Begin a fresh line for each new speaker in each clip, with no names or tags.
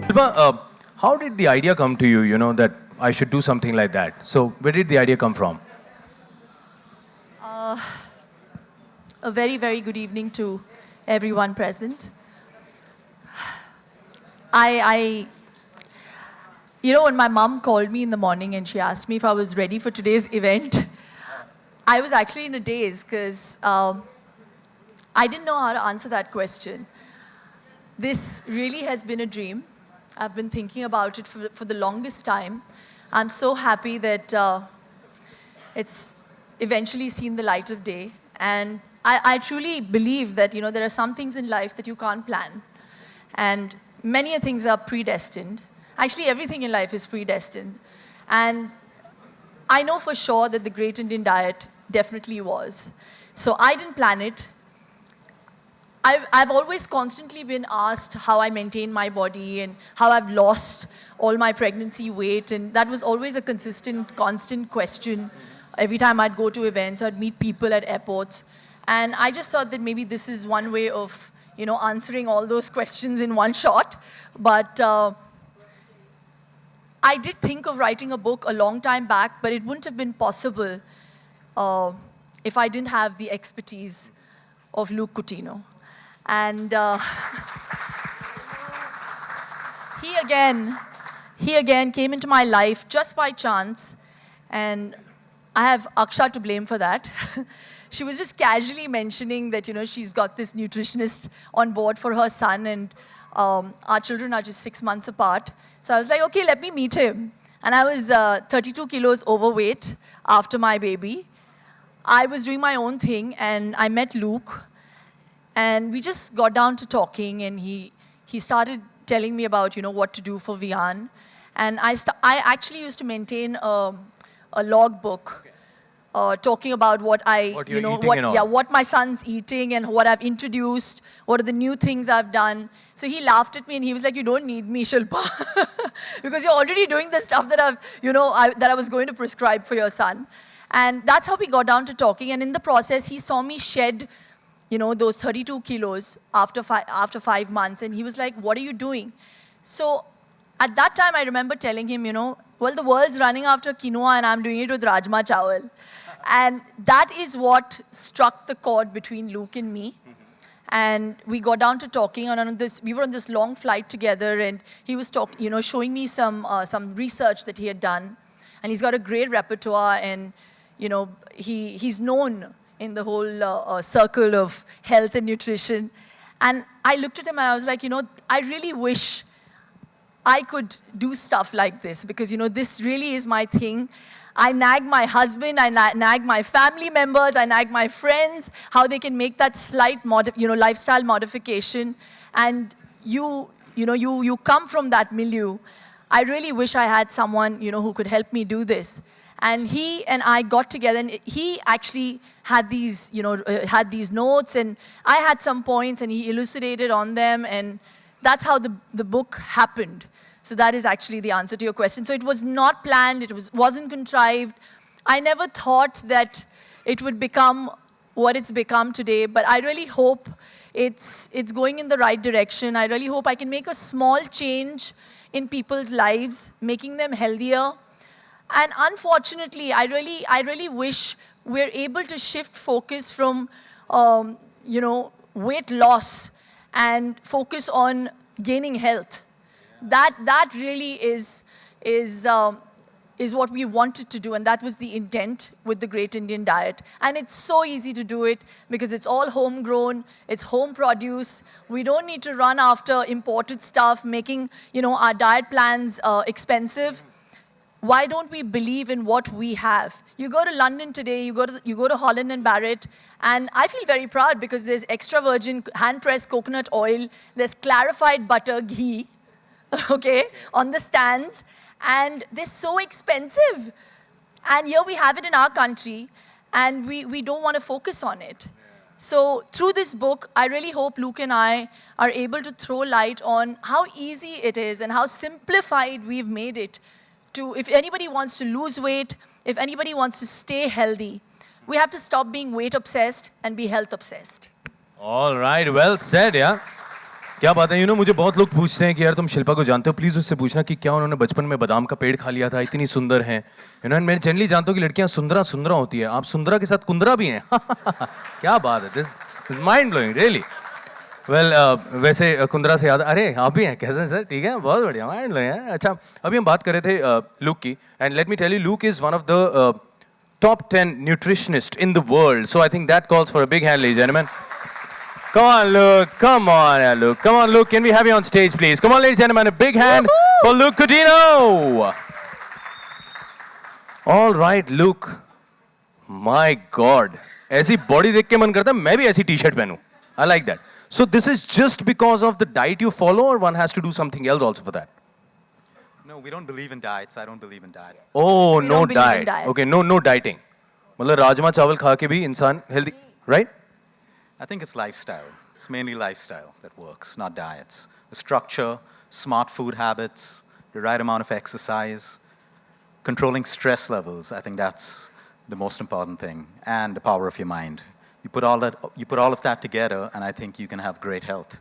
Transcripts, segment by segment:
Shilpa, how did the idea come to you, that I should do something like that? So where did the idea come from?
A very, very good evening to everyone present. When my mom called me in the morning and she asked me if I was ready for today's event, I was actually in a daze because I didn't know how to answer that question. This really has been a dream. I've been thinking about it for the longest time. I'm so happy that it's eventually seen the light of day. And I truly believe that, there are some things in life that you can't plan. And many things are predestined. Actually, everything in life is predestined. And I know for sure that the Great Indian Diet definitely was. So I didn't plan it. I've always constantly been asked how I maintain my body and how I've lost all my pregnancy weight. And that was always a constant question. Every time I'd go to events, I'd meet people at airports. And I just thought that maybe this is one way of, answering all those questions in one shot. But I did think of writing a book a long time back, but it wouldn't have been possible if I didn't have the expertise of Luke Coutinho. And he again came into my life just by chance, and I have Aksha to blame for that. She was just casually mentioning that, she's got this nutritionist on board for her son, and our children are just 6 months apart. So I was like, okay, let me meet him. And I was 32 kilos overweight after my baby. I was doing my own thing, and I met Luke. And we just got down to talking, and he started telling me about, what to do for Vian. And I actually used to maintain a log book talking about what my son's eating and what I've introduced, what are the new things I've done. So he laughed at me and he was like, you don't need me, Shilpa, because you're already doing the stuff that I was going to prescribe for your son. And that's how we got down to talking. And in the process, he saw me shed those 32 kilos after 5 months. And he was like, what are you doing? So at that time, I remember telling him, well, the world's running after quinoa and I'm doing it with rajma chawal. And that is what struck the chord between Luke and me. And we got down to talking we were on this long flight together, and he was showing me some research that he had done. And he's got a great repertoire, and, he's known in the whole circle of health and nutrition. And I looked at him and I was like, I really wish I could do stuff like this, because, this really is my thing. I nag my husband, I nag my family members, I nag my friends, how they can make that slight lifestyle modification. And you come from that milieu. I really wish I had someone, who could help me do this. And he and I got together, and he actually had these notes, and I had some points, and he elucidated on them, and that's how the book happened. So that is actually the answer to your question. So it was not planned, it wasn't contrived. I never thought that it would become what it's become today, but I really hope it's going in the right direction. I really hope I can make a small change in people's lives, making them healthier. And unfortunately, I really wish we're able to shift focus from, weight loss and focus on gaining health. That really is what we wanted to do, and that was the intent with the Great Indian Diet. And it's so easy to do it because it's all homegrown, it's home produce. We don't need to run after imported stuff, making our diet plans expensive. Why don't we believe in what we have? You go to London today, you go to Holland and Barrett, and I feel very proud because there's extra virgin hand-pressed coconut oil, there's clarified butter, ghee, okay, on the stands, and they're so expensive. And here we have it in our country, and we don't want to focus on it. So through this book, I really hope Luke and I are able to throw light on how easy it is and how simplified we've made it to, if anybody wants to lose weight, if anybody wants to stay healthy, We have to stop being weight obsessed and be health obsessed.
All right, well said, yeah. क्या बात है, मुझे बहुत लोग पूछते हैं कि यार तुम शिल्पा को जानते हो, प्लीज उससे पूछना कि क्या उन्होंने बचपन में बादाम का पेड़ खा लिया था, इतनी सुंदर हैं, मैं जनरली जानता हूँ कि लड़कियां सुंदरा सुंदरा होती है, आप सुंदरा के साथ कुंदरा भी हैं. क्या बात है, this is mind blowing really. Well वैसे कुंदरा से याद, अरे आप भी हैं कैसे सर, ठीक है, बहुत बढ़िया, माइंड ब्लोइंग है. अच्छा, अभी हम बात कर रहे थे लूक की, and let me tell you, Luke is one of the top 10 nutritionist in the world. So I think that calls for a big hand, ladies and gentlemen. Come on, Luke. Come on, Luke. Come on, Luke. Can we have you on stage, please? Come on, ladies and gentlemen. A big hand for Luke Coutinho. All right, Luke. My God. ऐसी body देख के मन करता है मैं भी ऐसी t-shirt पहनूं. I like that. So this is just because of the diet you follow, or one has to do something else also for that?
No, we don't believe in diets. I don't believe in diets.
Oh,
We
no
don't believe in
diet.
diets.
Okay, no dieting. मतलब राजमा चावल खा के भी इंसान healthy, right?
I think it's lifestyle. It's mainly lifestyle that works, not diets. The structure, smart food habits, the right amount of exercise, controlling stress levels. I think that's the most important thing, and the power of your mind. You put all of that together, and I think you can have great health.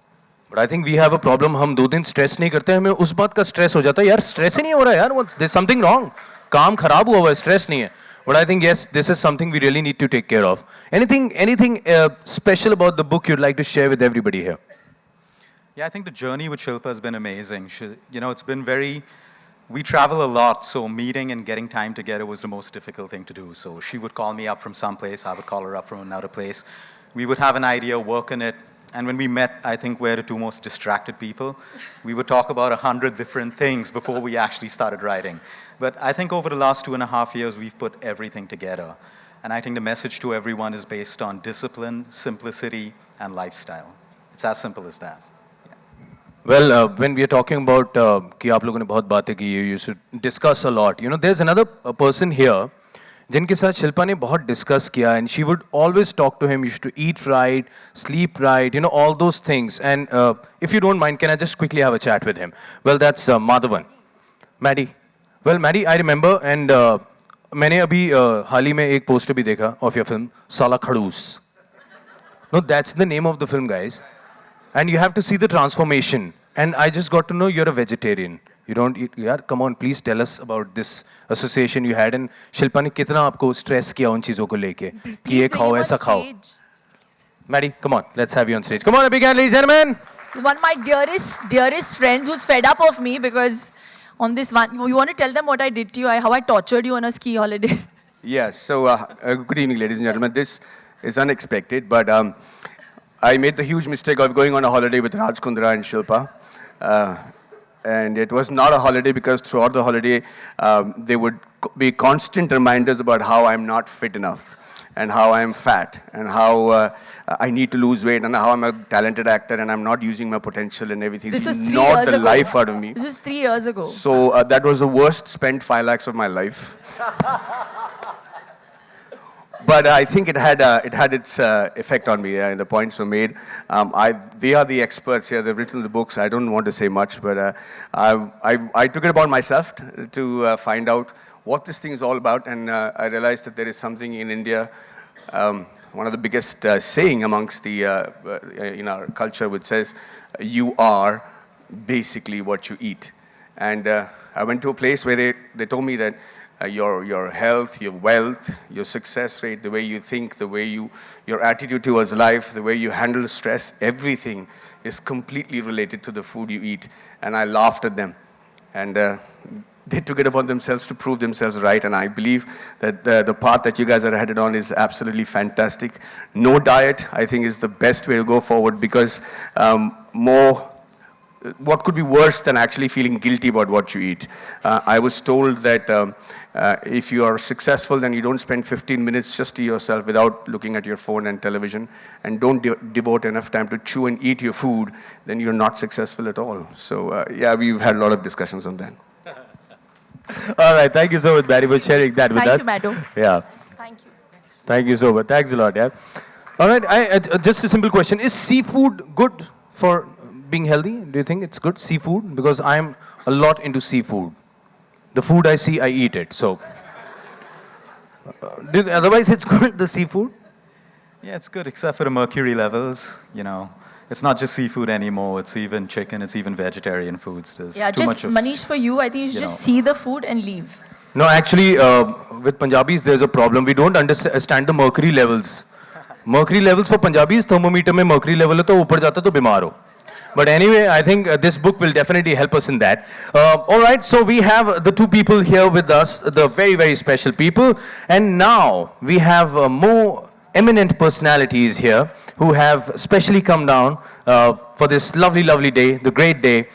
But I think we have a problem. हम 2 दिन stress नहीं करते, हमें उस बात का stress हो जाता है, यार स्ट्रेस ही नहीं हो रहा यार, there's something wrong. काम खराब हुआ है, स्ट्रेस नहीं है. But I think yes, this is something we really need to take care of. Anything special about the book you'd like to share with everybody here?
Yeah, I think the journey with Shilpa has been amazing. It's been we travel a lot, so meeting and getting time together was the most difficult thing to do. So she would call me up from some place, I would call her up from another place. We would have an idea, work on it. And when we met, I think we're the 2 most distracted people. We would talk about 100 different things before we actually started writing. But I think over the last 2.5 years, we've put everything together. And I think the message to everyone is based on discipline, simplicity, and lifestyle. It's as simple as that.
Well, when we are talking about कि आप लोगों ने बहुत बातें की, you should discuss a lot. There's another person here जिनके साथ शिल्पा ने बहुत डिस्कस किया, and she would always talk to him. You should eat right, sleep right, all those things. And if you don't mind, can I just quickly have a chat with him? Well, that's Madhavan. Maddie. Well, Maddie, I remember, and मैंने अभी हाल ही में एक poster भी देखा of your film, Sala Khadus. No, that's the name of the film, guys. And you have to see the transformation. And I just got to know you're a vegetarian. You don't eat, yaar, come on, please tell us about this association you had. And Shilpa ने कितना आपको stress किया उन चीजों को लेके कि ये खाओ ऐसा खाओ. Maddie, come on, let's have you on stage. Come on, a big hand, ladies and gentlemen.
One of my dearest friends who's fed up of me because on this one, you want to tell them what I did to you, how I tortured you on a ski holiday?
Yes, so good evening, ladies and gentlemen. This is unexpected, but I made the huge mistake of going on a holiday with Raj Kundra and Shilpa. And it was not a holiday because throughout the holiday, there would be constant reminders about how I'm not fit enough and how I'm fat and how I need to lose weight and how I'm a talented actor and I'm not using my potential and everything.
This was 3
not
years
the
ago.
life out of me.
This was 3 years ago.
So that was the worst spent 5 lakhs of my life. But I think it had its effect on me, and the points were made. They are the experts here. They've written the books. I don't want to say much, but I took it upon myself to find out what this thing is all about, and I realized that there is something in India, one of the biggest saying amongst the in our culture, which says, "You are basically what you eat." And I went to a place where they told me that. Your health, your wealth, your success rate, the way you think, the way your attitude towards life, the way you handle stress, everything is completely related to the food you eat. And I laughed at them. And they took it upon themselves to prove themselves right. And I believe that the path that you guys are headed on is absolutely fantastic. No diet, I think, is the best way to go forward because what could be worse than actually feeling guilty about what you eat? I was told that if you are successful, then you don't spend 15 minutes just to yourself without looking at your phone and television, and don't devote enough time to chew and eat your food, then you're not successful at all. So yeah, we've had a lot of discussions on that.
All right, thank you so much, Barry, for sharing that with us.
Thank you, Madhu.
Yeah.
Thank you.
Thank you so much. Thanks a lot, yeah. All right, just a simple question. Is seafood good for being healthy? Do you think it's good, seafood? Because I'm a lot into seafood. The food I see, I eat it, so. Otherwise, it's good, the seafood?
Yeah, it's good except for the mercury levels, you know. It's not just seafood anymore, it's even chicken, it's even vegetarian foods. There's
Yeah,
too
just
much of...
Manish, for you, I think you should
you
just
know.
see the food and leave.
No, actually, with Punjabis, there's a problem. We don't understand the mercury levels. Mercury levels for Punjabis, thermometer में mercury level है तो ऊपर जाता तो बीमार हो. But anyway, I think this book will definitely help us in that. All right, so we have the two people here with us, the very, very special people. And now we have more eminent personalities here who have specially come down for this lovely, lovely day, the great day.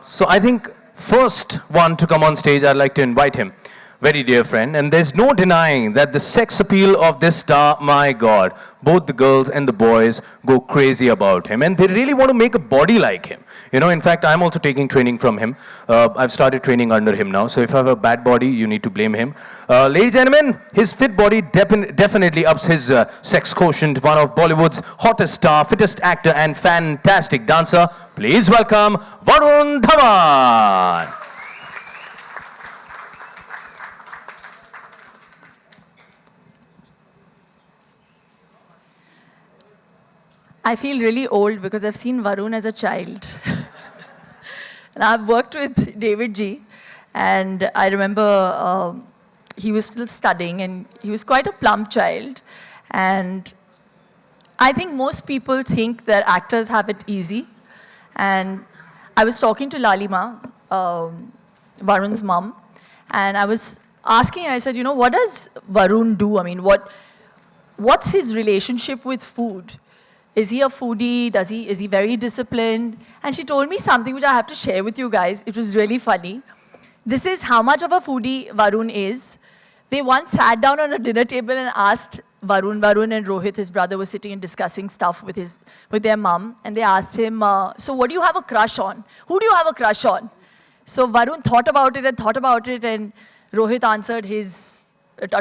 So I think first one to come on stage, I'd like to invite him. Very dear friend, and there's no denying that the sex appeal of this star, my God, both the girls and the boys go crazy about him, and they really want to make a body like him. You know, in fact, I'm also taking training from him. I've started training under him now, so if I have a bad body, you need to blame him. Ladies and gentlemen, his fit body definitely ups his sex quotient, one of Bollywood's hottest star, fittest actor, and fantastic dancer. Please welcome Varun Dhawan.
I feel really old because I've seen Varun as a child. And I've worked with David G. And I remember he was still studying and he was quite a plump child. And I think most people think that actors have it easy. And I was talking to Lalima, Varun's mom, and I was asking, I said, you know, what does Varun do? I mean, what's his relationship with food? Is he a foodie? Is he very disciplined? And she told me something which I have to share with you guys. It was really funny. This is how much of a foodie Varun is. They once sat down on a dinner table and asked Varun and Rohit, his brother, was sitting and discussing stuff with their mom. And they asked him, so what do you have a crush on? Who do you have a crush on? So Varun thought about it, and Rohit answered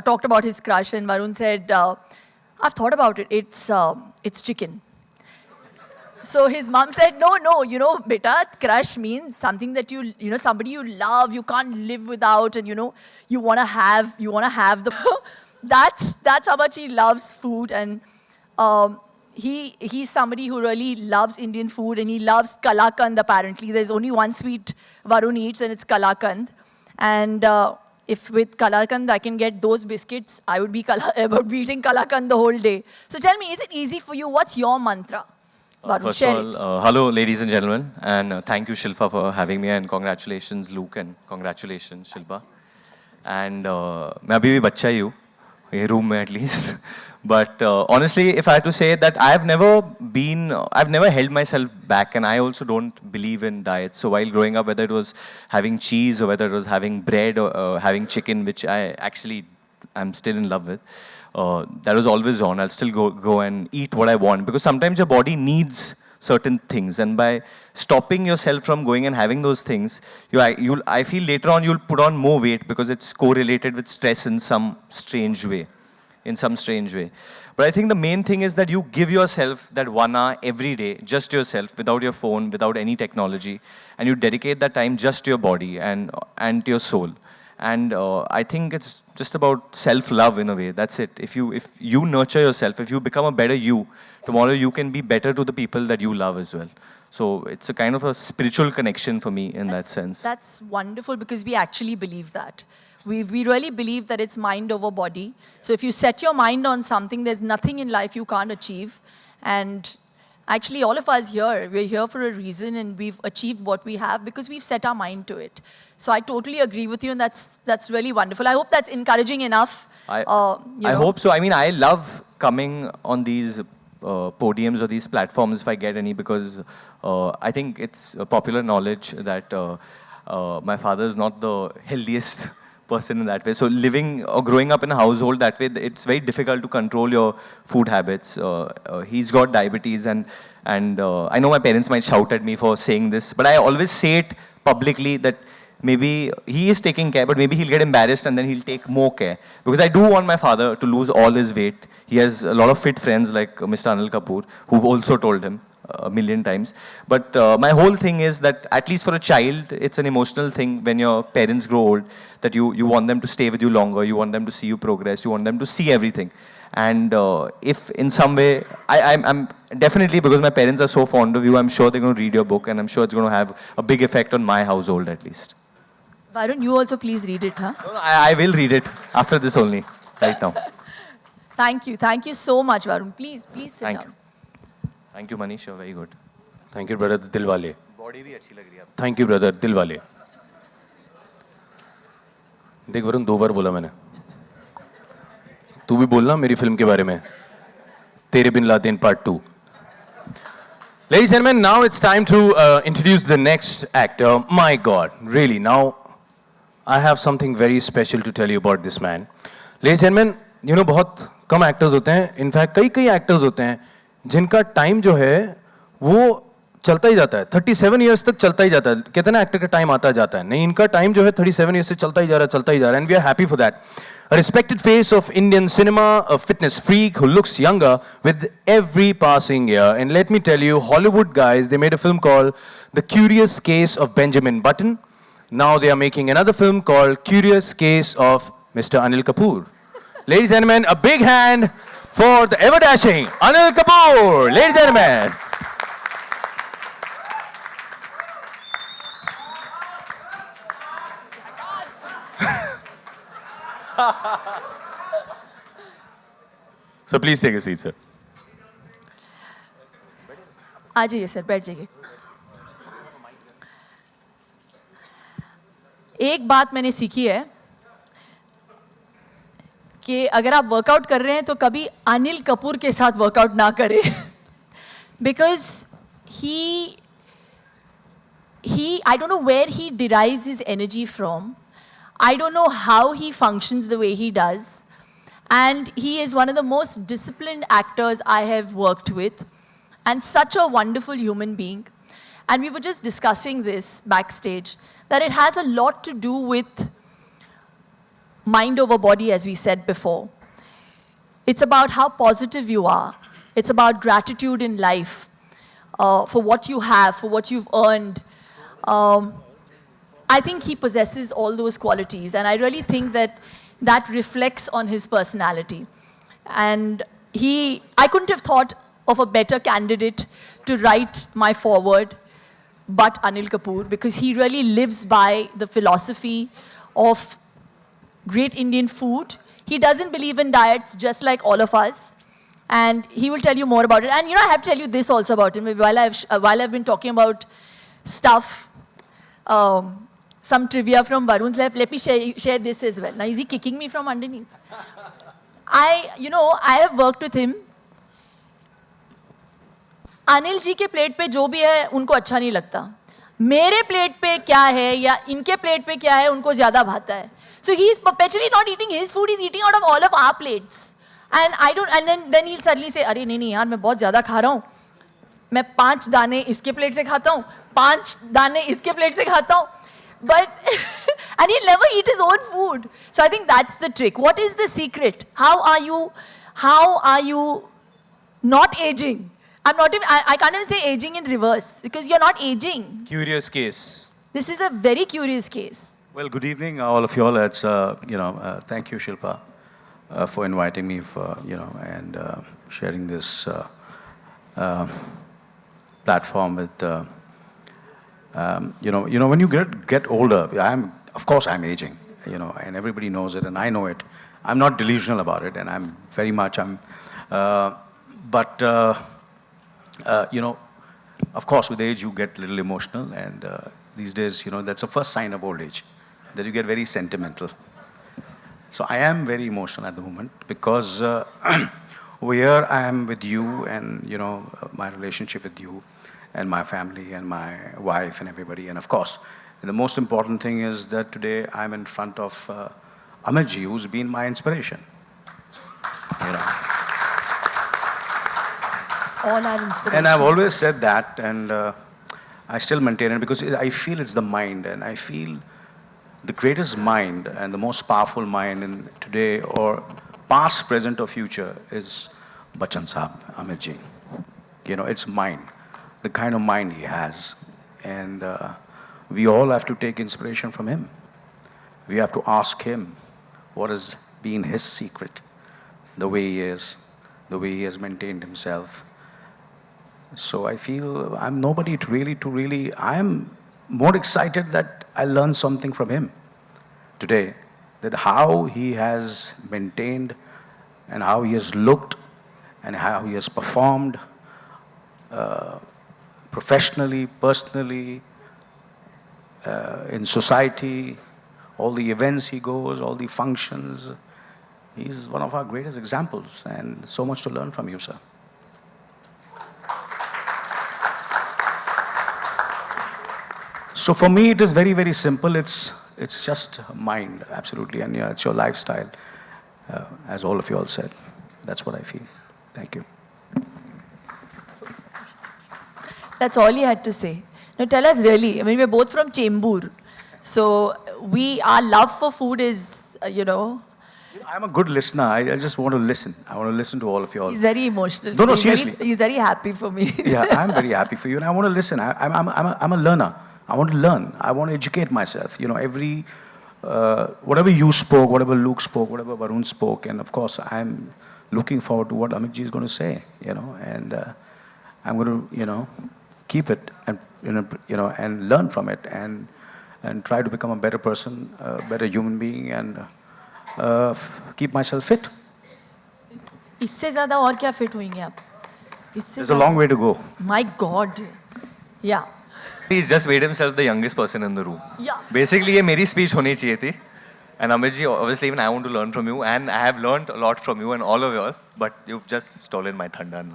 talked about his crush, and Varun said, I've thought about it, it's chicken. So his mom said, no, you know, beta, crush means something that somebody you love, you can't live without, and you want to have the, that's how much he loves food, and he's somebody who really loves Indian food, and he loves kalakand apparently. There's only one sweet Varun eats, and it's kalakand. And if with kalakand I can get those biscuits, I would be eating kalakand the whole day. So tell me, is it easy for you? What's your mantra? Varun,
First
share
of
it.
all, hello, ladies and gentlemen, and thank you, Shilpa, for having me, and congratulations, Luke, and congratulations, Shilpa. And मैं अभी भी बच्चा ही हूँ, ये room में at least. But honestly, if I had to say that I've never held myself back, and I also don't believe in diets. So while growing up, whether it was having cheese or whether it was having bread or having chicken, which I'm still in love with, that was always on. I'll still go and eat what I want, because sometimes your body needs certain things, and by stopping yourself from going and having those things, I feel later on you'll put on more weight because it's correlated with stress in some strange way. But I think the main thing is that you give yourself that 1 hour every day, just yourself, without your phone, without any technology, and you dedicate that time just to your body and to your soul. And I think it's just about self-love in a way. That's it. If you nurture yourself, if you become a better you, tomorrow you can be better to the people that you love as well. So it's a kind of a spiritual connection for me in that sense.
That's wonderful, because we actually believe that. We really believe that it's mind over body. So if you set your mind on something, there's nothing in life you can't achieve. And actually, all of us here, we're here for a reason, and we've achieved what we have because we've set our mind to it. So I totally agree with you, and that's really wonderful. I hope that's encouraging enough.
I hope so. I mean, I love coming on these podiums or these platforms if I get any, because I think it's popular knowledge that my father is not the healthiest person in that way. So living or growing up in a household that way, it's very difficult to control your food habits. He's got diabetes, and I know my parents might shout at me for saying this, but I always say it publicly that maybe he is taking care, but maybe he'll get embarrassed and then he'll take more care. Because I do want my father to lose all his weight. He has a lot of fit friends like Mr. Anil Kapoor, who've also told him a million times. But my whole thing is that at least for a child, it's an emotional thing when your parents grow old, that you want them to stay with you longer, you want them to see you progress, you want them to see everything. And if in some way, I'm definitely, because my parents are so fond of you, I'm sure they're going to read your book, and I'm sure it's going to have a big effect on my household at least.
Varun, you also please read it, huh?
No, I will read it after this only, right now.
Thank you so much, Varun. Please sit
Thank
down.
you. Thank you, Manish. You're very good.
Thank you, brother Dilwale.
Body भी अच्छी लग रही है आपकी.
Thank you, brother Dilwale. देख वरुण, 2 बार बोला मैंने. तू भी बोलना मेरी फिल्म के बारे में. तेरे bin Laden Part 2. Ladies and gentlemen, now it's time to introduce the next actor. My God, really, now I have something very special to tell you about this man. Ladies and gentlemen, you know, बहुत कम actors होते हैं. In fact, कई actors होते हैं जिनका time जो है वो चलता ही जाता है. 37 years तक चलता ही जाता है. कहते हैं ना, actor का time आता जाता है. नहीं, इनका time जो है 37 years से चलता ही जा रहा है. And we are happy for that. A respected face of Indian cinema, a fitness freak who looks younger with every passing year. And let me tell you, Hollywood guys, they made a film called The Curious Case of Benjamin Button. Now they are making another film called Curious Case of Mr. Anil Kapoor. Ladies and gentlemen, a big hand for the ever-dashing Anil Kapoor. Ladies and gentlemen. So please take a seat, sir.
आ जाइए sir, बैठ जाइए. एक बात मैंने सीखी है कि अगर आप वर्कआउट कर रहे हैं तो कभी अनिल कपूर के साथ वर्कआउट ना करें. Because he I don't know where he derives his energy from. I don't know how he functions the way he does. And he is one of the most disciplined actors I have worked with, and such a wonderful human being. And we were just discussing this backstage, that it has a lot to do with mind over body, as we said before. It's about how positive you are. It's about gratitude in life, for what you have, for what you've earned. I think he possesses all those qualities, and I really think that that reflects on his personality. And I couldn't have thought of a better candidate to write my foreword but Anil Kapoor, because he really lives by the philosophy of great Indian food. He doesn't believe in diets just like all of us, and he will tell you more about it. And you know, I have to tell you this also about him. While I've been talking about stuff, some trivia from Varun's life, let me share this as well. Now, is he kicking me from underneath? I have worked with him. Anil ji के plate पे जो भी है उनको अच्छा नहीं लगता. मेरे प्लेट पे क्या है या इनके प्लेट पे क्या है उनको ज़्यादा भाता है. So he is perpetually not eating his food, he's eating out of all of our plates. And then he'll suddenly say, अरे नहीं यार, मैं बहुत ज़्यादा खा रहा हूँ. मैं 5 दाने इसके प्लेट से खाता हूँ, 5 दाने इसके प्लेट से खाता हूँ. But and he'll never eat his own food. So I think that's the trick. What is the secret? How are you not aging? I can't even say aging in reverse, because you're not aging.
Curious case.
This is a very curious case.
Well, good evening, all of you all. It's, thank you, Shilpa, for inviting me and sharing this platform with, when you get older, of course I'm aging, and everybody knows it, and I know it. I'm not delusional about it, and I'm very much, of course, with age, you get a little emotional, and these days, that's the first sign of old age, that you get very sentimental. So I am very emotional at the moment, because over here I am with you, and, my relationship with you, and my family, and my wife, and everybody, and of course, the most important thing is that today I'm in front of Amarji, who's been my inspiration.
All our inspiration.
And I've always said that, and I still maintain it, because I feel it's the mind, and I feel the greatest mind and the most powerful mind in today or past, present or future is Bachchan Saab, Amit ji. You know, it's mind, the kind of mind he has. And we all have to take inspiration from him. We have to ask him what has been his secret, the way he is, the way he has maintained himself. So I feel I'm nobody to really, I'm more excited that I learned something from him today, that how he has maintained and how he has looked and how he has performed professionally, personally, in society, all the events he goes, all the functions. He's one of our greatest examples, and so much to learn from you, sir. So for me, it is very, very simple. It's just mind, absolutely, and yeah, it's your lifestyle, as all of you all said. That's what I feel. Thank you.
That's all he had to say. Now tell us really, I mean, we're both from Chembur. So our love for food is,
You know, I'm a good listener. I just want to listen. I want to listen to all of you all.
he's very emotional.
No,
He's
seriously.
He's very happy for me.
Yeah, I'm very happy for you, and I want to listen. I'm a learner. I want to learn. I want to educate myself. You know, whatever you spoke, whatever Luke spoke, whatever Varun spoke, and of course, I'm looking forward to what Amit ji is going to say. You know, and I'm going to, keep it and and learn from it, and try to become a better person, a better human being, and keep myself fit.
इससे ज़्यादा और क्या fit होंगे आप? इससे
There's a long way to go.
My God. Yeah.
He's just made himself the youngest person in the room.
Yeah.
Basically, ये मेरी speech होनी चाहिए थी. And Amit ji, obviously, even I want to learn from you, and I have learned a lot from you and all of you all. But you've just stolen my thunder.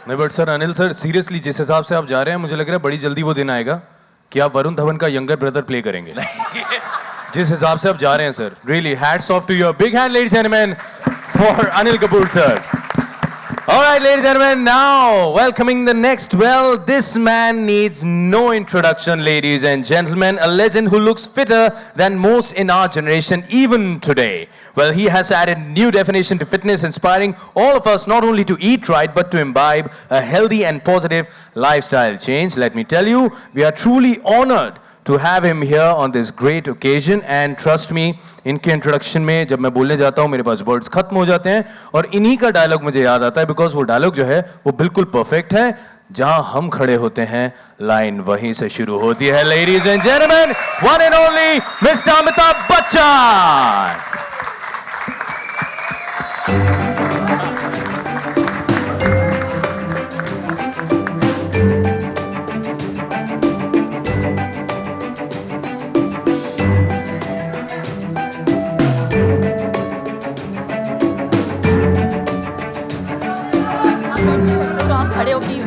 नहीं but sir Anil sir seriously जिस हिसाब से आप जा रहे हैं मुझे लग रहा है बड़ी जल्दी वो दिन आएगा कि आप वरुण धवन का यंगर ब्रदर प्ले करेंगे जिस हिसाब से आप जा रहे हैं sir really hats off to your big hand ladies and gentleman for Anil Kapoor sir All right, ladies and gentlemen, now welcoming the next. Well, this man needs no introduction, ladies and gentlemen. A legend who looks fitter than most in our generation, even today. Well, he has added new definition to fitness, inspiring all of us not only to eat right, but to imbibe a healthy and positive lifestyle change. Let me tell you, we are truly honored to have him here on this great occasion. And trust me, इनके introduction में जब मैं बोलने जाता हूँ मेरे पास words खत्म हो जाते हैं और इन्हीं का डायलॉग मुझे याद आता है बिकॉज वो डायलॉग जो है वो बिल्कुल परफेक्ट है जहां हम खड़े होते हैं लाइन वहीं से शुरू होती है ladies and gentleman one and only mister Amitabh Bachchan
तो हम खड़े होके ही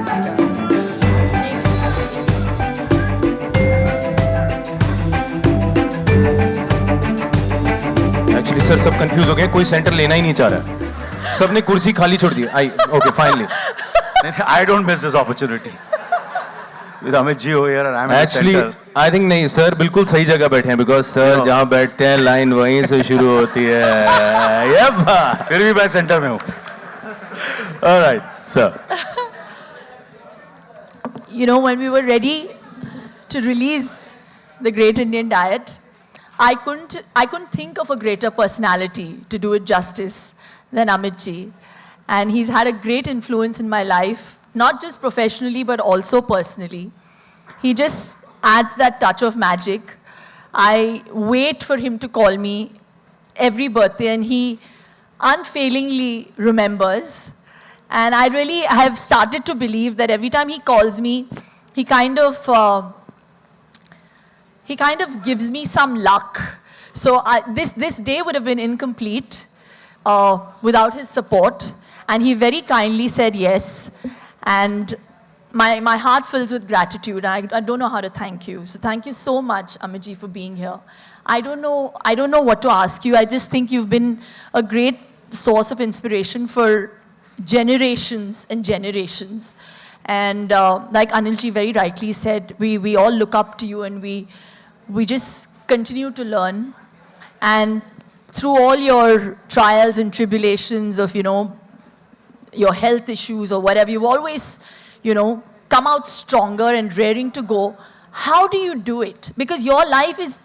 एक्चुअली सर सब कंफ्यूज हो गए कोई सेंटर लेना ही नहीं चाह रहा सबने कुर्सी खाली छोड़ दी I okay finally
I don't miss this opportunity. With Amit ji over here, and I'm in the
actually
center.
I think नहीं सर बिल्कुल सही जगह बैठे हैं बिकॉज सर
No.
जहां बैठते हैं लाइन वहीं से शुरू होती है ये बात
फिर भी मैं सेंटर में हूँ.
Alright sir
You know, when we were ready to release the Great Indian Diet, I couldn't think of a greater personality to do it justice than Amit ji. And he's had a great influence in my life, not just professionally, but also personally. He just adds that touch of magic. I wait for him to call me every birthday, and he unfailingly remembers. And I have started to believe that every time he calls me, he kind of gives me some luck. So this day would have been incomplete without his support. And he very kindly said yes. And my heart fills with gratitude. I don't know how to thank you. So thank you so much, Amit ji, for being here. I don't know what to ask you. I just think you've been a great source of inspiration for generations and generations. And like Anil ji very rightly said, we all look up to you, and we just continue to learn. And through all your trials and tribulations of, you know, your health issues or whatever, you've always, you know, come out stronger and raring to go. How do you do it? Because your life is,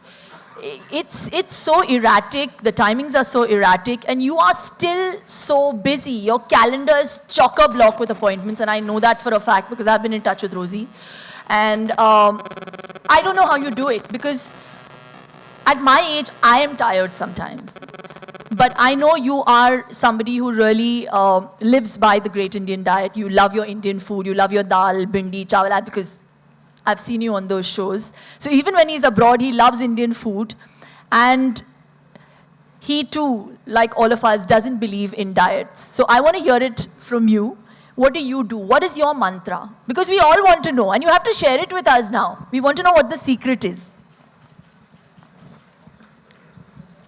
it's so erratic, the timings are so erratic, and you are still so busy. Your calendar is chock-a-block with appointments, and I know that for a fact because I've been in touch with Rosie. And I don't know how you do it, because at my age, I am tired sometimes. But I know you are somebody who really lives by the great Indian diet. You love your Indian food. You love your dal, bindi, chawal, because I've seen you on those shows. So even when he's abroad, he loves Indian food. And he too, like all of us, doesn't believe in diets. So I want to hear it from you. What do you do? What is your mantra? Because we all want to know, and you have to share it with us now. We want to know what the secret is.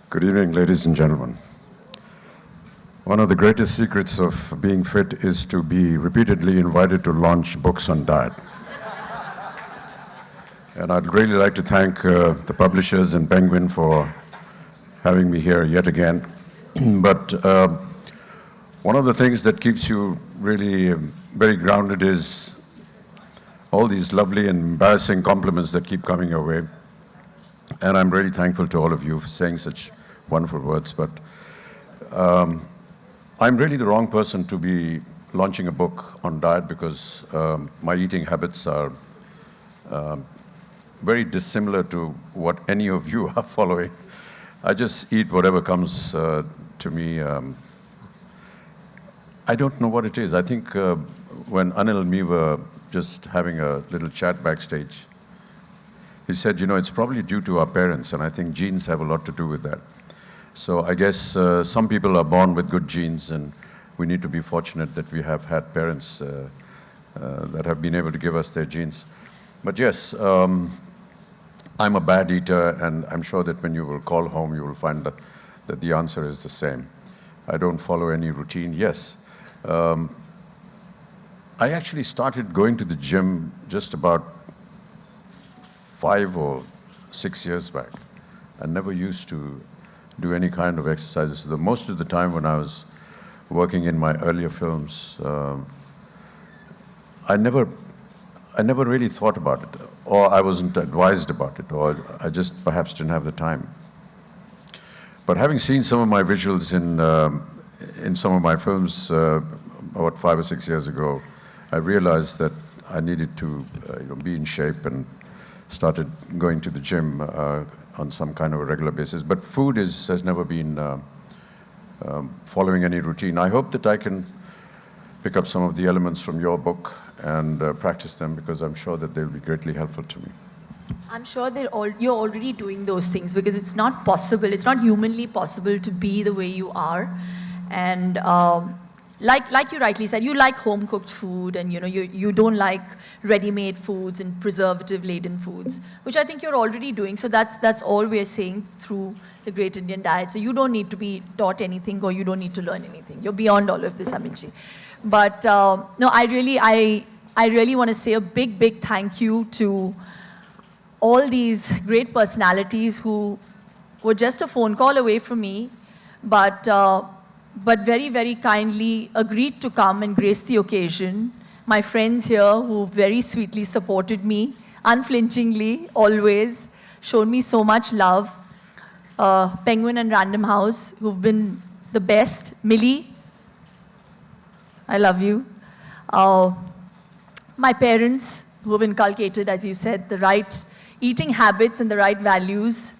Good evening, ladies and gentlemen. One of the greatest secrets of being fit is to be repeatedly invited to launch books on diet. And I'd really like to thank the publishers and Penguin for having me here yet again. But one of the things that keeps you really very grounded is all these lovely and embarrassing compliments that keep coming your way. And I'm really thankful to all of you for saying such wonderful words. But I'm really the wrong person to be launching a book on diet because my eating habits are very dissimilar to what any of you are following. I just eat whatever comes to me. I don't know what it is. I think when Anil and me were just having a little chat backstage, he said, you know, it's probably due to our parents, and I think genes have a lot to do with that. So I guess some people are born with good genes, and we need to be fortunate that we have had parents that have been able to give us their genes. But yes, I'm a bad eater, and I'm sure that when you will call home, you will find that the answer is the same. I don't follow any routine. Yes, I actually started going to the gym just about 5 or 6 years back. I never used to do any kind of exercises. The most of the time when I was working in my earlier films, I never really thought about it, or I wasn't advised about it, or I just perhaps didn't have the time. But having seen some of my visuals in some of my films about 5 or 6 years ago, I realized that I needed to be in shape and started going to the gym on some kind of a regular basis. But food has never been following any routine. I hope that I can pick up some of the elements from your book and practice them, because I'm sure that they'll be greatly helpful to me.
I'm sure you're already doing those things, because it's not possible, it's not humanly possible to be the way you are. And like you rightly said, you like home-cooked food, and you don't like ready-made foods and preservative-laden foods, which I think you're already doing. So that's all we're saying through the Great Indian Diet. So you don't need to be taught anything, or you don't need to learn anything. You're beyond all of this, Amitji. But no, I really want to say a big thank you to all these great personalities who were just a phone call away from me, but very kindly agreed to come and grace the occasion. My friends here who very sweetly supported me, unflinchingly, always, showed me so much love. Penguin and Random House, who've been the best. Millie, I love you. My parents, who have inculcated, as you said, the right eating habits and the right values.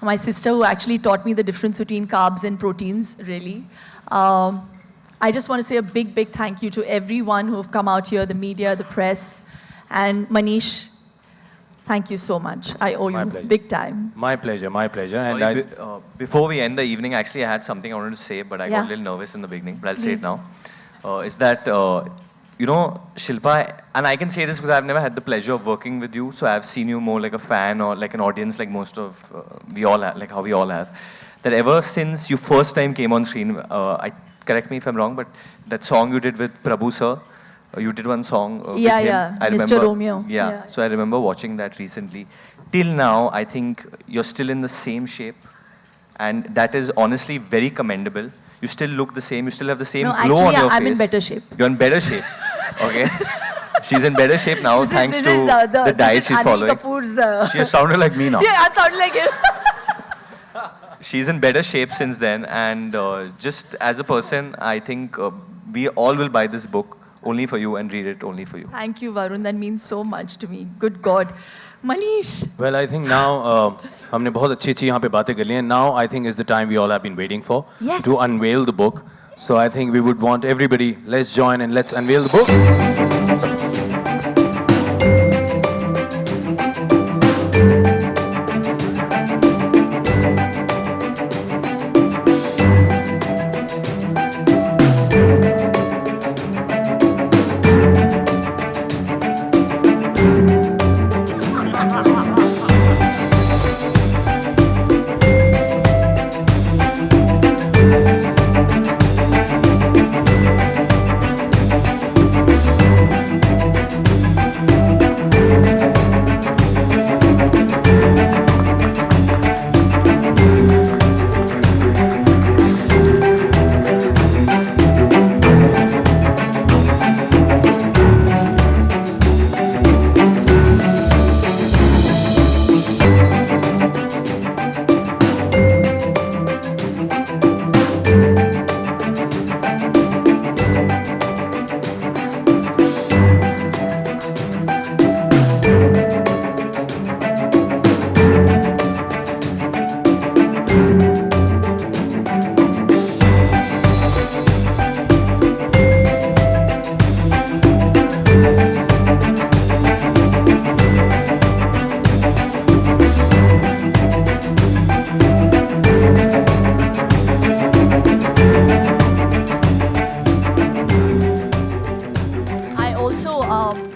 My sister, who actually taught me the difference between carbs and proteins, really. I just want to say a big thank you to everyone who have come out here, the media, the press, and Manish, thank you so much. I owe you big time.
My pleasure.
Sorry,
And
before we end the evening, actually I had something I wanted to say, but I got a little nervous in the beginning, but I'll say it now. Is that, Shilpa, and I can say this because I've never had the pleasure of working with you, so I've seen you more like a fan or like an audience, like most of, we all have, like how we all have. That ever since you first time came on screen, correct me if I'm wrong, but that song you did with Prabhu sir, You did one song with
Yeah,
him.
yeah,
I
Mr.
remember,
Romeo.
Yeah.
Yeah.
So I remember watching that recently. Till now, I think you're still in the same shape, and that is honestly very commendable. You still look the same. You still have the same
No,
glow
actually,
on your face.
I'm in better shape.
You're in better shape. Okay. She's in better shape now thanks to the diet she's following.
Kapoor's,
She has sounded like me now.
yeah, I'm sounding like him.
She's in better shape since then, and just as a person, I think we all will buy this book only for you and read it only for you.
Thank you, Varun. That means so much to me. Good God. Manish.
Well, I think now हमने बहुत अच्छी यहाँ पे बातें कर ली हैं. Now I think is the time we all have been waiting for
Yes.
to unveil the book. So I think we would want everybody, let's join and let's unveil the book.
I also,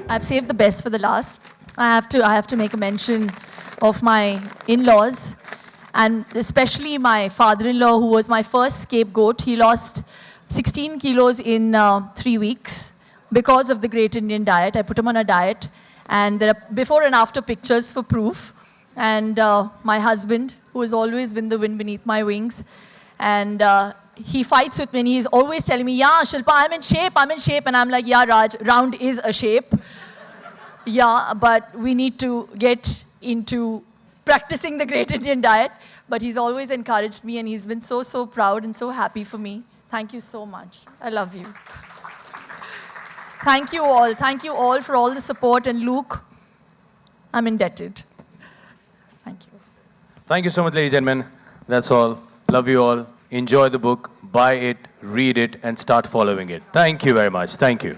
I've saved the best for the last. I have to make a mention of my in-laws, and especially my father-in-law, who was my first scapegoat. He lost 16 kilos in 3 weeks because of the Great Indian Diet. I put him on a diet, and there are before and after pictures for proof. And my husband, who has always been the wind beneath my wings, and he fights with me, and he's always telling me, yeah, Shilpa, I'm in shape. And I'm like, yeah, Raj, round is a shape. Yeah, but we need to get into practicing the Great Indian Diet. But he's always encouraged me, and he's been so, so proud and so happy for me. Thank you so much. I love you. Thank you all. Thank you all for all the support. And Luke, I'm indebted. Thank you.
Thank you so much, ladies and gentlemen. That's all. Love you all. Enjoy the book, buy it, read it, and start following it. Thank you very much. Thank you.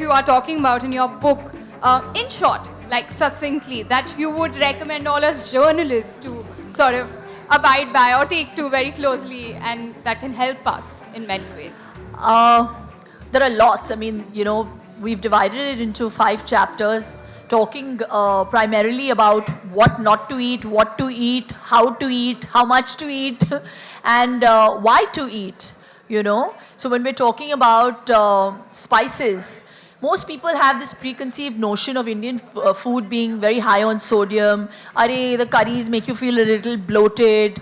you are talking about in your book, in short, like succinctly, that you would recommend all us journalists to sort of abide by or take to very closely, and that can help us in many ways?
There are lots. I mean, you know, we've divided it into 5 chapters, talking primarily about what not to eat, what to eat, how much to eat, and why to eat, you know. So when we're talking about spices, most people have this preconceived notion of Indian food being very high on sodium. Arey, the curries make you feel a little bloated.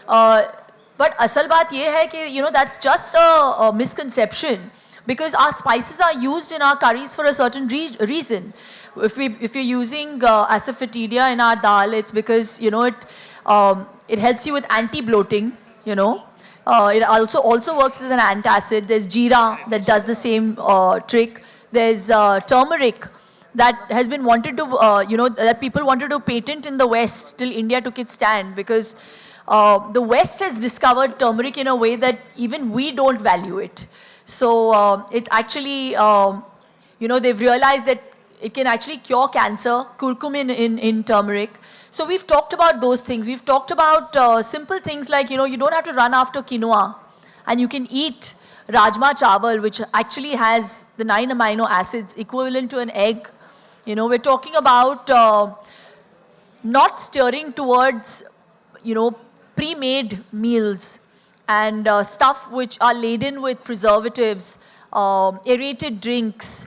But asal baat ye hai ki, you know, that's just a misconception, because our spices are used in our curries for a certain reason. If you're using asafoetida in our dal, it's because, you know, it helps you with anti-bloating, you know. It also works as an antacid. There's jeera that does the same trick. There's turmeric that has been wanted to, you know, that people wanted to patent in the West till India took its stand, because the West has discovered turmeric in a way that even we don't value it. So it's actually, you know, they've realized that it can actually cure cancer, curcumin in turmeric. So we've talked about those things. We've talked about simple things like, you know, you don't have to run after quinoa, and you can eat rajma chawal, which actually has the 9 amino acids equivalent to an egg. You know, we're talking about not steering towards, you know, pre-made meals and stuff which are laden with preservatives, aerated drinks.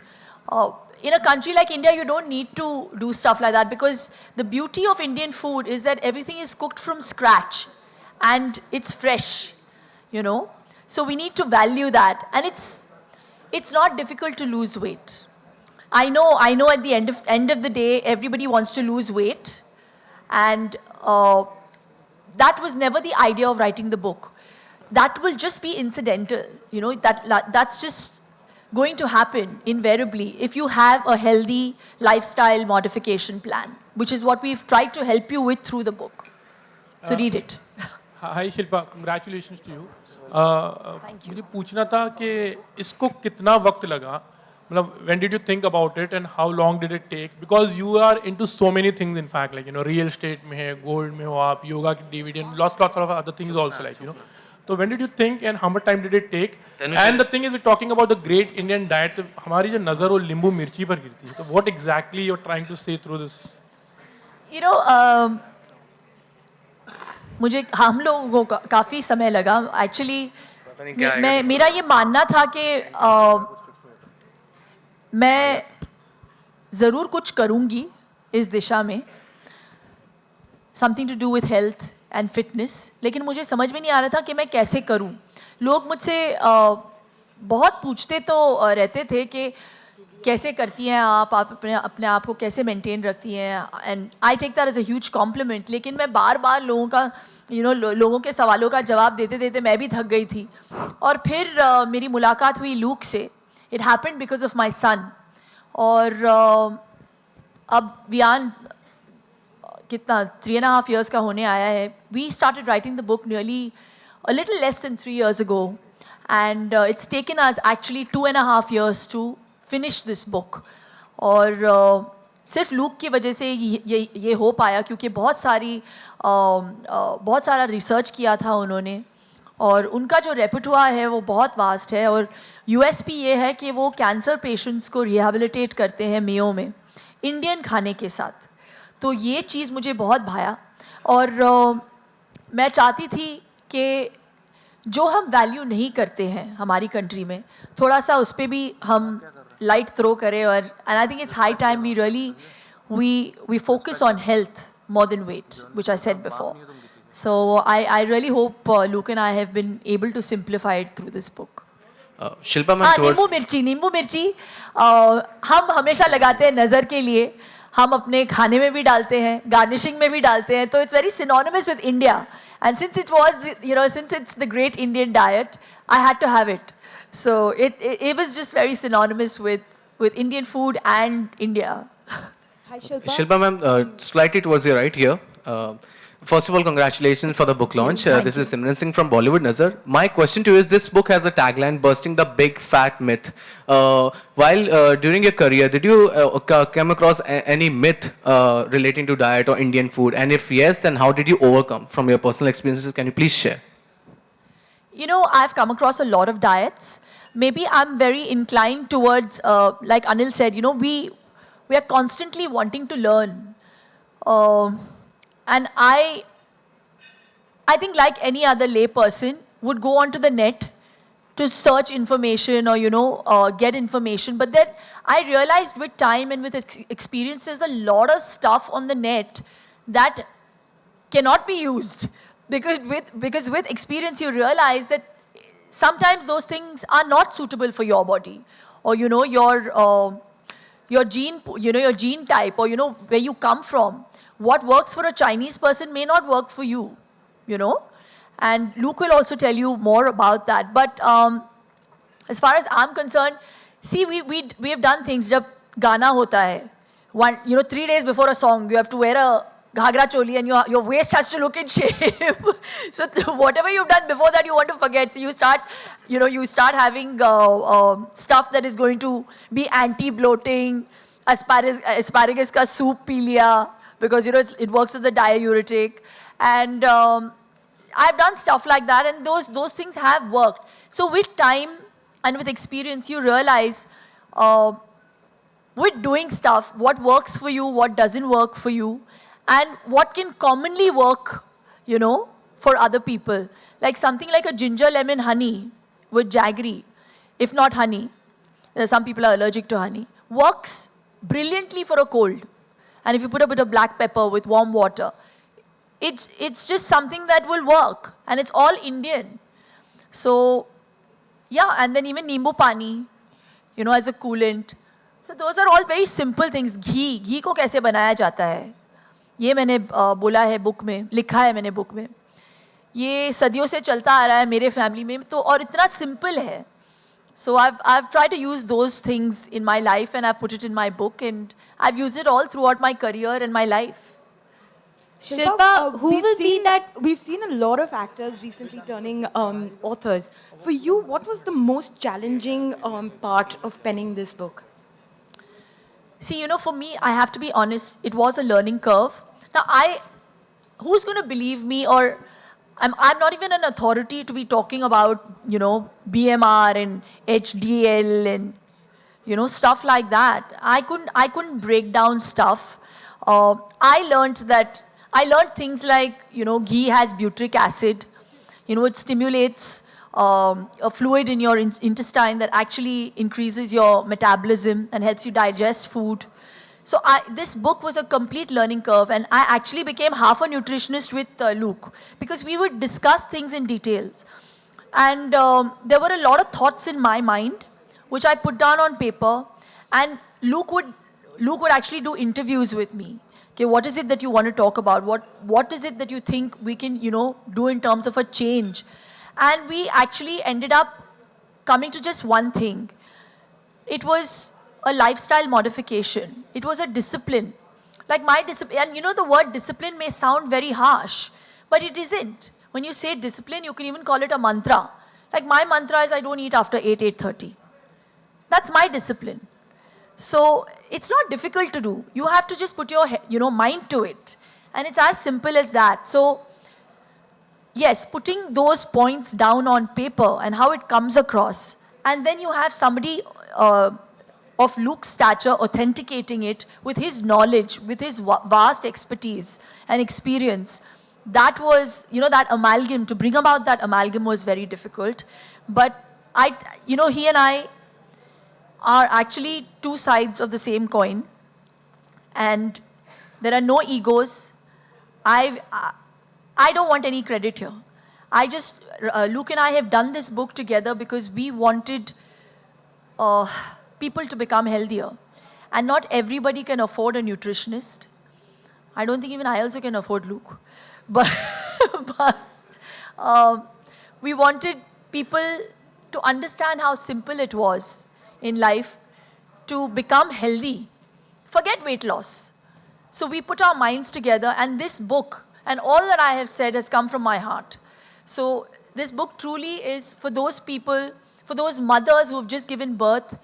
In a country like India, you don't need to do stuff like that, because the beauty of Indian food is that everything is cooked from scratch and it's fresh, you know. So we need to value that, and it's not difficult to lose weight. I know at the end of the day, everybody wants to lose weight, and that was never the idea of writing the book. That will just be incidental, you know, that's just going to happen invariably if you have a healthy lifestyle modification plan, which is what we've tried to help you with through the book. So read it.
Hi Shilpa, congratulations to you.
Thank you.
मुझे पूछना था कि इसको कितना वक्त लगा, मतलब when did you think about it and how long did it take? Because you are into so many things, in fact, like, you know, real estate में है, gold में हो आप, yoga की DVD and lots of other things also, like, you know. So when did you think and how much time did it take? And the thing is, we're talking about the great Indian diet. तो हमारी जो नज़र वो नींबू मिर्ची पर गिरती है. So what exactly you're trying to say through this?
You know, मुझे हम लोगों को काफ़ी समय लगा. Actually, मेरा ये मानना था कि मैं ज़रूर कुछ करूँगी इस दिशा में, something to do with health and fitness, लेकिन मुझे समझ में नहीं आ रहा था कि मैं कैसे करूँ. लोग मुझसे बहुत पूछते तो रहते थे कि कैसे करती हैं आप अपने आप को कैसे मेंटेन रखती हैं, and I take that as a huge compliment. लेकिन मैं बार बार लोगों का, यू नो, लोगों के सवालों का जवाब देते देते मैं भी थक गई थी. और फिर मेरी मुलाकात हुई लूक से. It happened because of my son. और अब वियान कितना 3.5 years का होने आया है. We started writing the book nearly a little less than 3 years ago, and it's taken us actually 2.5 years to finish this book. और सिर्फ लूक की वजह से ये हो पाया क्योंकि बहुत सारा रिसर्च किया था उन्होंने, और उनका जो रेपर्टुआर है वो बहुत वास्ट है. और यूएसपी ये है कि वो कैंसर पेशेंट्स को रिहेबिलिटेट करते हैं मेयो में इंडियन खाने के साथ. तो ये चीज़ मुझे बहुत भाया, और मैं चाहती थी कि जो हम वैल्यू नहीं करते हैं हमारी कंट्री में, थोड़ा सा उस पर भी हम लाइट थ्रो करें. और and I think it's high time we really we focus on health more than weight, which I said before. So I really hope Luke and I have been able to simplify it through this book.
Shilpa ma'am,
नींबू मिर्ची हम हमेशा लगाते हैं नज़र के लिए. हम अपने खाने में भी डालते हैं, गार्निशिंग में भी डालते हैं. तो it's very synonymous with India. And since it was, since it's the great Indian diet, I had to have it. So it was just very synonymous with Indian food and India.
Hi, Shilpa.
Shilpa ma'am, slightly towards your right here. First of all, congratulations for the book launch. This is Simran Singh from Bollywood Nazar. My question to you is, this book has a tagline, Bursting the Big Fat Myth. While during your career, did you come across any myth relating to diet or Indian food? And if yes, then how did you overcome from your personal experiences? Can you please share?
You know, I've come across a lot of diets. Maybe I'm very inclined towards, like Anil said, you know, we are constantly wanting to learn. And I think like any other lay person would go onto the net to search information or, you know, get information. But then I realized with time and with experience, there's a lot of stuff on the net that cannot be used. Because with experience, you realize that sometimes those things are not suitable for your body. Or, you know, your gene type, or, you know, where you come from. What works for a Chinese person may not work for you, you know. And Luke will also tell you more about that. But as far as I'm concerned, see, we have done things. Jab Gana hota hai, 3 days before a song, you have to wear a ghagra choli and your waist has to look in shape. So whatever you've done before that, you want to forget. So you start having stuff that is going to be anti-bloating. Asparagus ka soup pee liya, because, you know, it works as a diuretic. And I've done stuff like that, and those things have worked. So with time and with experience, you realize with doing stuff, what works for you, what doesn't work for you, and what can commonly work, you know, for other people. Like something like a ginger lemon honey with jaggery, if not honey. Some people are allergic to honey. Works brilliantly for a cold. And if you put a bit of black pepper with warm water, it's just something that will work. And it's all Indian. So, yeah, and then even nimbu pani, you know, as a coolant. So those are all very simple things. Ghee को कैसे बनाया जाता है? ये मैंने बोला है book में, लिखा है मैंने बुक में. ये सदियों से चलता आ रहा है मेरे फैमिली में, तो और इतना सिंपल है. So I've tried to use those things in my life, and I've put it in my book, and I've used it all throughout my career and my life.
Shilpa, we've seen a lot of actors recently turning authors. For you, what was the most challenging part of penning this book?
See, you know, for me, I have to be honest, it was a learning curve. Now, who's going to believe me, or I'm not even an authority to be talking about, you know, BMR and HDL and, you know, stuff like that. I couldn't break down stuff. I learned things like, you know, ghee has butyric acid. You know, it stimulates a fluid in your intestine that actually increases your metabolism and helps you digest food. So this book was a complete learning curve, and I actually became half a nutritionist with Luke, because we would discuss things in details. And there were a lot of thoughts in my mind, which I put down on paper, and Luke would actually do interviews with me. Okay, what is it that you want to talk about? What is it that you think we can, you know, do in terms of a change? And we actually ended up coming to just one thing. It was a lifestyle modification. It was a discipline. Like my discipline, and you know, the word discipline may sound very harsh, but it isn't. When you say discipline, you can even call it a mantra. Like my mantra is I don't eat after 8:30. That's my discipline. So it's not difficult to do. You have to just put your, you know, mind to it. And it's as simple as that. So yes, putting those points down on paper and how it comes across, and then you have somebody of Luke's stature authenticating it with his knowledge, with his vast expertise and experience. That was, you know, that amalgam, to bring about that amalgam was very difficult. But you know, he and I are actually two sides of the same coin, and there are no egos. I don't want any credit here. Luke and I have done this book together because we wanted people to become healthier. And not everybody can afford a nutritionist. I don't think even I also can afford Luke. But we wanted people to understand how simple it was in life to become healthy. Forget weight loss. So we put our minds together, and this book And all that I have said has come from my heart. So this book truly is for those people, for those mothers who have just given birth,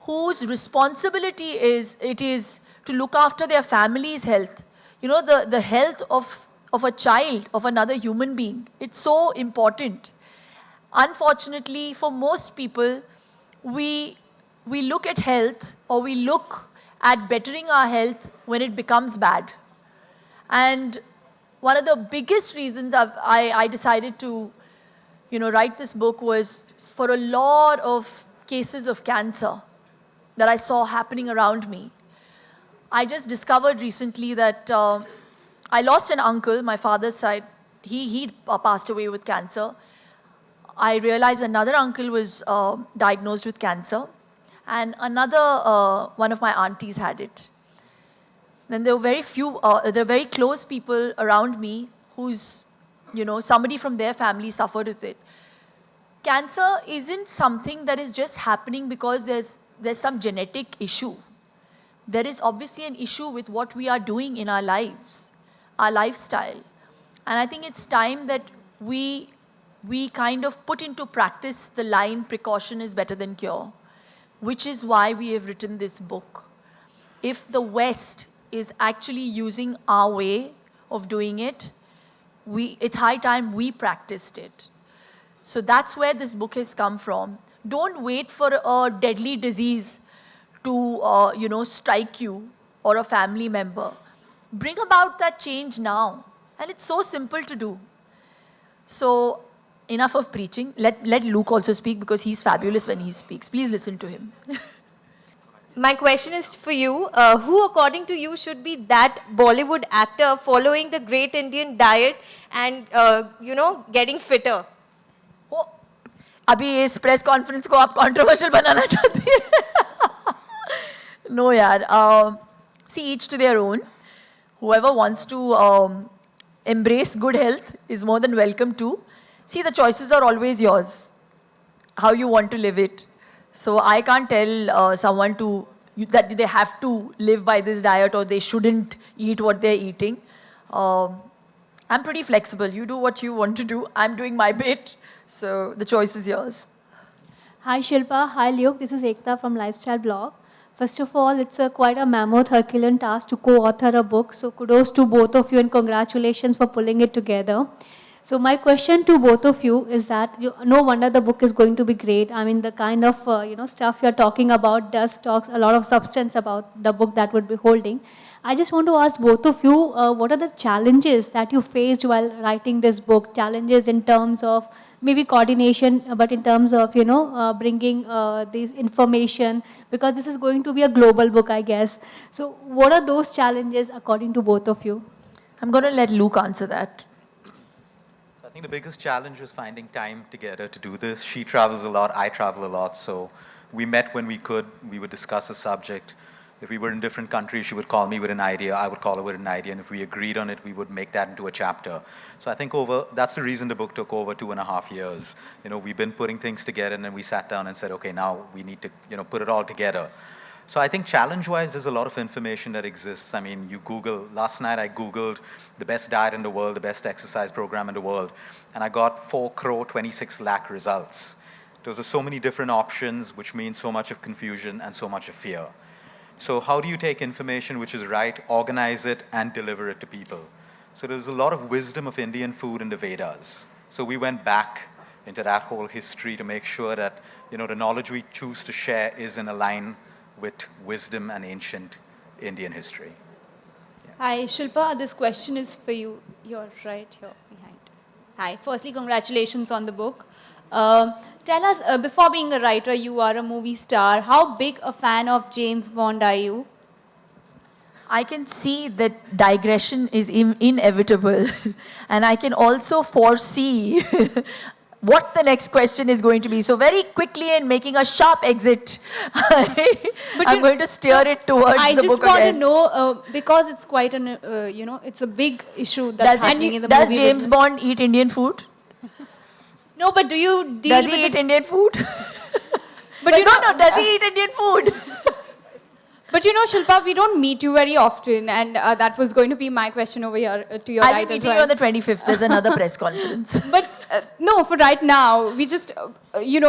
whose responsibility it is to look after their family's health. You know, the health of a child, of another human being. It's so important. Unfortunately, for most people, we look at health, or we look at bettering our health when it becomes bad. And one of the biggest reasons I decided to, write this book was for a lot of cases of cancer that I saw happening around me. I just discovered recently that I lost an uncle, my father's side. He passed away with cancer. I realized another uncle was diagnosed with cancer, and another one of my aunties had it. Then there were very close people around me whose, somebody from their family suffered with it. Cancer isn't something that is just happening because there's some genetic issue. There is obviously an issue with what we are doing in our lives, our lifestyle. And I think it's time that we kind of put into practice the line, precaution is better than cure, which is why we have written this book. If the West is actually using our way of doing it, it's high time we practiced it. So that's where this book has come from. Don't wait for a deadly disease to, strike you or a family member. Bring about that change now. And it's so simple to do. So enough of preaching. Let Luke also speak, because he's fabulous when he speaks. Please listen to him.
My question is for you. Who, according to you, should be that Bollywood actor following the great Indian diet and, getting fitter?
Oh, अभी इस press conference को आप controversial बनाना चाहती हैं? No, yaar. See, each to their own. Whoever wants to embrace good health is more than welcome to. See, the choices are always yours, how you want to live it. So I can't tell someone that they have to live by this diet or they shouldn't eat what they're eating. I'm pretty flexible. You do what you want to do. I'm doing my bit. So the choice is yours.
Hi Shilpa, hi Luke. This is Ekta from Lifestyle Blog. First of all, it's quite a mammoth Herculean task to co-author a book. So kudos to both of you and congratulations for pulling it together. So my question to both of you is that no wonder the book is going to be great. I mean, the kind of stuff you're talking about talks a lot of substance about the book that would be holding. I just want to ask both of you, what are the challenges that you faced while writing this book? Challenges in terms of maybe coordination, but in terms of bringing this information, because this is going to be a global book, I guess. So what are those challenges according to both of you?
I'm going to let Luke answer that.
I think the biggest challenge was finding time together to do this. She travels a lot, I travel a lot, so we met when we could. We would discuss a subject. If we were in different countries, she would call me with an idea, I would call her with an idea, and if we agreed on it, we would make that into a chapter. So I think that's the reason the book took over 2.5 years. We've been putting things together, and then we sat down and said, okay, now we need to put it all together. So I think challenge-wise, there's a lot of information that exists. I mean, you Google, last night I Googled the best diet in the world, the best exercise program in the world, and I got 4 crore, 26 lakh results. Those are so many different options, which means so much of confusion and so much of fear. So how do you take information which is right, organize it, and deliver it to people? So there's a lot of wisdom of Indian food in the Vedas. So we went back into that whole history to make sure that the knowledge we choose to share is in line with wisdom and ancient Indian history.
Yeah. Hi, Shilpa, this question is for you. You're right here behind. Hi, firstly, congratulations on the book. Tell us, before being a writer, you are a movie star. How big a fan of James Bond are you?
I can see that digression is inevitable. And I can also foresee what the next question is going to be. So very quickly, and making a sharp exit, I'm going to steer it towards the book again.
I just want to know, because it's quite an, it's a big issue that's happening in the movie business.
Does James Bond eat Indian food?
No, but do you deal with
Does he eat Indian food?
But
no, does he eat Indian food?
But you know, Shilpa, we don't meet you very often, and that was going to be my question over here to your
I'll
right
be
as
meeting
well.
you on the 25th. There's another press conference.
But no, for right now, we just,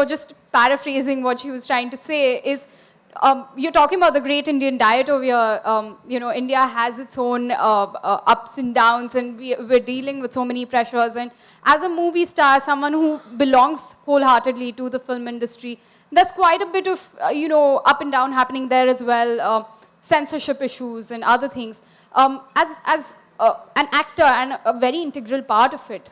just paraphrasing what she was trying to say is, you're talking about the great Indian diet over here. India has its own ups and downs, and we're dealing with so many pressures. And as a movie star, someone who belongs wholeheartedly to the film industry, there's quite a bit of, up and down happening there as well, censorship issues and other things. As an actor and a very integral part of it,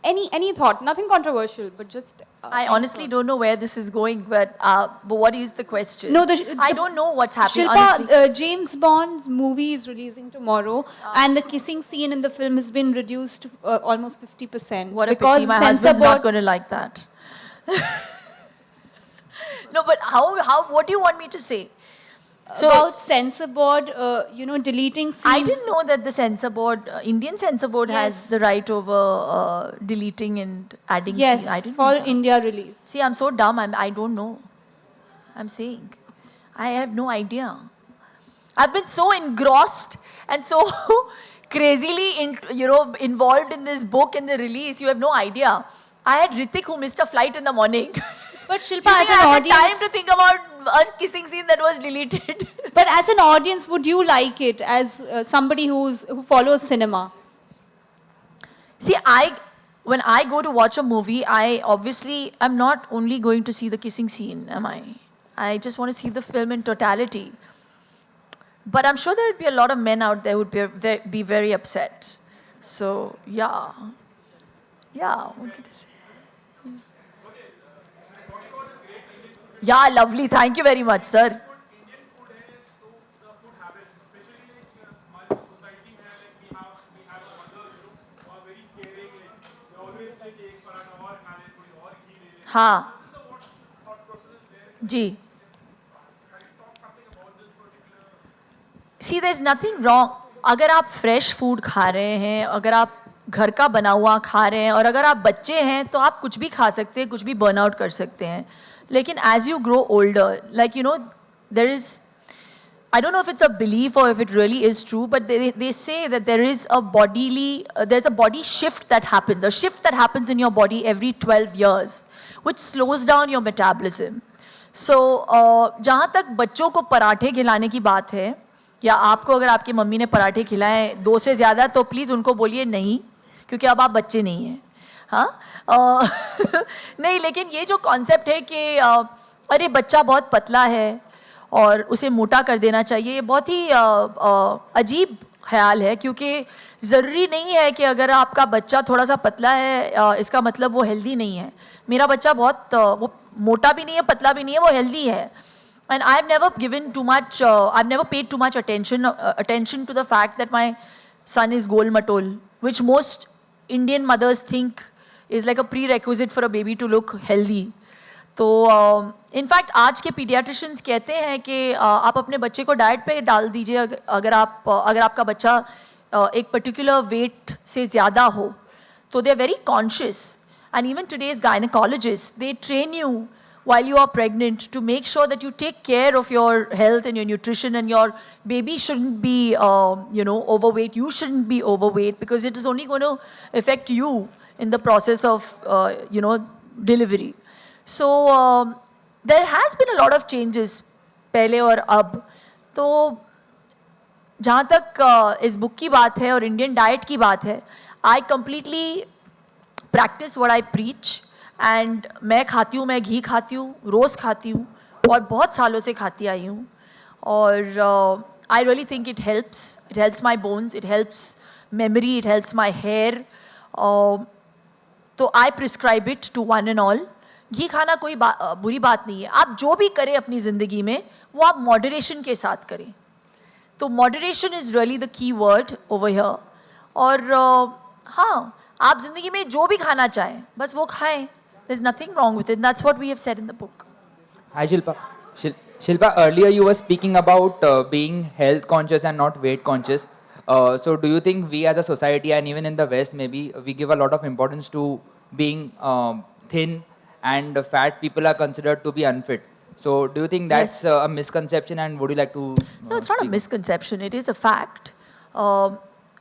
any thought? Nothing controversial, but just...
I honestly don't know where this is going, but what is the question?
No,
I don't know what's happening,
Shilpa,
honestly.
James Bond's movie is releasing tomorrow, and the kissing scene in the film has been reduced almost 50%.
What a
because
pity, my
censor
husband's not
board-
going to like that. No, but what do you want me to say? So
about censor board, deleting scenes.
I didn't know that the censor board, Indian censor board has
Yes.
the right over deleting and adding.
Yes,
I didn't
for
know that.
India release.
See, I'm so dumb. I don't know. I'm saying, I have no idea. I've been so engrossed and so crazily, involved in this book and the release. You have no idea. I had Ritik who missed a flight in the morning.
But Shilpa,
Do you
as
think
an
I had
audience,
time to think about a kissing scene that was deleted.
but as an audience, would you like it as somebody who follows cinema?
See, when I go to watch a movie, I'm not only going to see the kissing scene, am I? I just want to see the film in totality. But I'm sure there would be a lot of men out there who would be very upset. So, yeah. Yeah, what could I say? Yeah, lovely. Thank you very much, sir. हाँ जी See, there's nothing wrong. अगर आप fresh food खा रहे हैं, अगर आप घर का बना हुआ खा रहे हैं और अगर आप बच्चे हैं तो आप कुछ भी खा सकते हैं, कुछ भी बर्न आउट कर सकते हैं. लेकिन as you grow older, there is, I don't know if it's a belief or if it really is true, but they say that there is there's a body shift that happens, a shift that happens in your body every 12 years, which slows down your metabolism. So, जहाँ तक बच्चों को पराठे खिलाने की बात है, या आपको अगर आपकी मम्मी ने पराठे खिलाए 2 से ज़्यादा, तो प्लीज़ उनको बोलिए नहीं, क्योंकि अब आप बच्चे नहीं हैं. हाँ नहीं, लेकिन ये जो कॉन्सेप्ट है कि अरे बच्चा बहुत पतला है और उसे मोटा कर देना चाहिए, ये बहुत ही अजीब ख्याल है, क्योंकि ज़रूरी नहीं है कि अगर आपका बच्चा थोड़ा सा पतला है इसका मतलब वो हेल्दी नहीं है. मेरा बच्चा वो मोटा भी नहीं है, पतला भी नहीं है, वो हेल्दी है. And I've never paid too much attention to the fact that my son is gol matol, which most Indian mothers think is like a prerequisite for a baby to look healthy. तो in fact आज के paediatricians कहते हैं कि आप अपने बच्चे को डाइट पे डाल दीजिए अगर आपका बच्चा एक पर्टिकुलर वेट से ज़्यादा हो. तो they are very conscious, and even today's gynaecologist, they train you while you are pregnant to make sure that you take care of your health and your nutrition, and your baby shouldn't be overweight. You shouldn't be overweight because it is only going to affect you in the process of delivery. So there has been a lot of changes पहले और अब. तो जहाँ तक इस book की बात है और इंडियन डाइट की बात है, I completely practice what I preach. And मैं खाती हूँ, मैं घी खाती हूँ, रोज़ खाती हूँ और बहुत सालों से खाती आई हूँ. और I really think it helps my bones, it helps memory, it helps my hair. तो I prescribe it to one and all. घी खाना कोई बुरी बात नहीं है. आप जो भी करें अपनी ज़िंदगी में वो आप मॉडरेशन के साथ करें. तो moderation is really the key word over here. और हाँ, आप ज़िंदगी में जो भी खाना चाहें बस वो खाएं. There's nothing wrong with it. That's what we have said in the book.
Hi, Shilpa. Shilpa, earlier you were speaking about being health conscious and not weight conscious. So do you think we as a society, and even in the West maybe, we give a lot of importance to being thin, and fat people are considered to be unfit? So do you think that's a misconception, and would you like to?
No, it's not a misconception. It is a fact.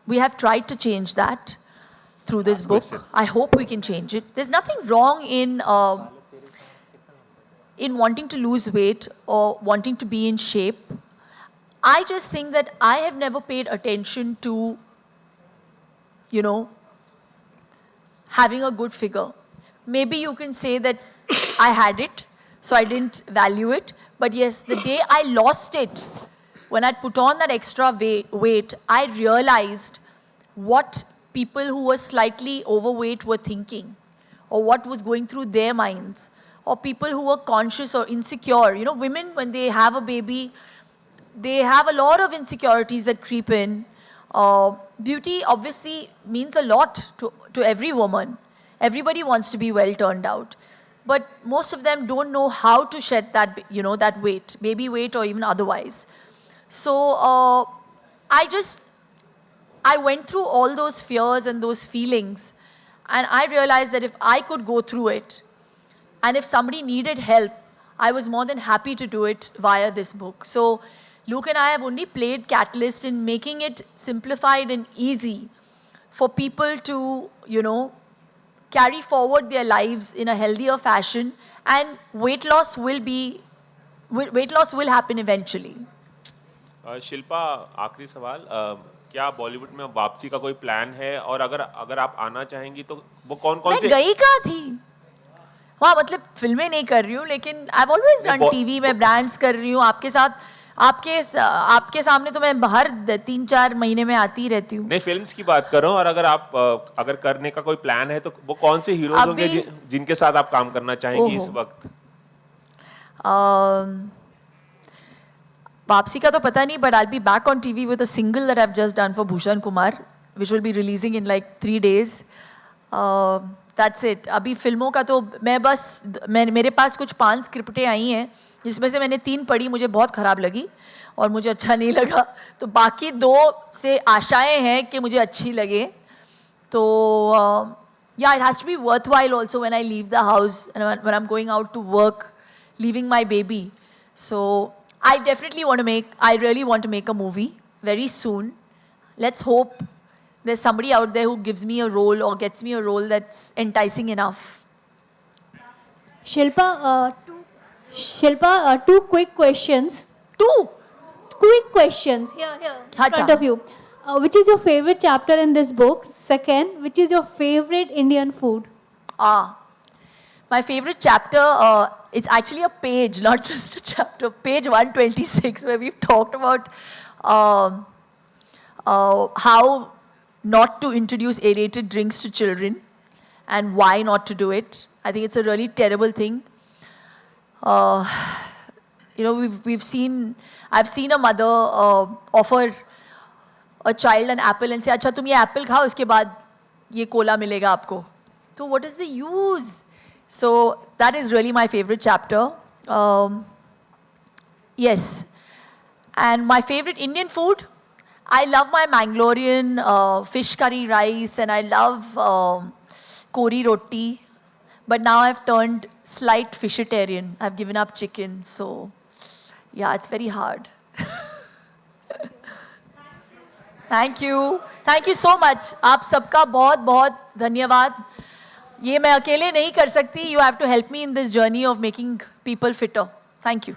We have tried to change that through this book. I hope we can change it. There's nothing wrong in wanting to lose weight or wanting to be in shape. I just think that I have never paid attention to, you know, having a good figure. Maybe you can say that I had it, so I didn't value it. But yes, the day I lost it, when I put on that extra weight, I realized what people who were slightly overweight were thinking, or what was going through their minds, or people who were conscious or insecure. You know, women, when they have a baby, they have a lot of insecurities that creep in. Beauty obviously means a lot to every woman. Everybody wants to be well turned out. But most of them don't know how to shed that, you know, that weight, baby weight or even otherwise. So I went through all those fears and those feelings, and I realized that if I could go through it, and if somebody needed help, I was more than happy to do it via this book. So Luke and I have only played catalyst in making it simplified and easy for people to, you know, carry forward their lives in a healthier fashion, and weight loss will happen eventually.
Shilpa, आखिरी सवाल, क्या बॉलीवुड में वापसी का कोई plan है, और अगर आप आना चाहेंगी तो वो कौन से?
मैं गई कहाँ थी वहाँ, मतलब फिल्में नहीं कर रही हूँ, लेकिन I have always done TV में ब्रांड्स कर रही हूँ आपके साथ. आपके सामने तो मैं हर 3-4 महीने में आती ही रहती हूँ.
नहीं, फिल्म्स की बात कर रहा हूँ, और अगर करने का कोई प्लान है तो वो कौन से हीरोज होंगे जिनके साथ आप काम करना चाहेंगी इस वक्त?
वापसी का तो पता नहीं, but I'll be back on TV with a single that I've just done for Bhushan Kumar, which will be releasing in like 3 days. That's it. अभी फिल्मों का तो मेरे पास कुछ 5 स्क्रिप्टें आई हैं, जिसमें से मैंने 3 पढ़ी, मुझे बहुत ख़राब लगी और मुझे अच्छा नहीं लगा. तो बाकी 2 से आशाएं हैं कि मुझे अच्छी लगे. तो yeah, it has to be worthwhile also when I leave the house and when I'm going out to work, leaving my baby. So I really want to make a movie very soon. Let's hope there's somebody out there who gives me a role or gets me a role that's enticing enough.
Shilpa, 2 quick questions.
2
quick questions here in front of you. Which is your favorite chapter in this book? Second, which is your favorite Indian food?
My favorite chapter, it's actually a page, not just a chapter. Page 126, where we've talked about how not to introduce aerated drinks to children and why not to do it. I think it's a really terrible thing. You know, I've seen a mother offer a child an apple and say, "Acha, tum ye apple khao, uske baad ye cola milega aapko." So what is the use? So that is really my favorite chapter. Yes. And my favorite Indian food, I love my Mangalorean fish curry rice, and I love kori roti. But now I've turned slight fishitarian. I've given up chicken. So yeah, it's very hard. Thank you. Thank you so much. आप सबका बहुत बहुत धन्यवाद. ये मैं अकेले नहीं कर सकती. You have to help me in this journey of making people fitter. Thank you.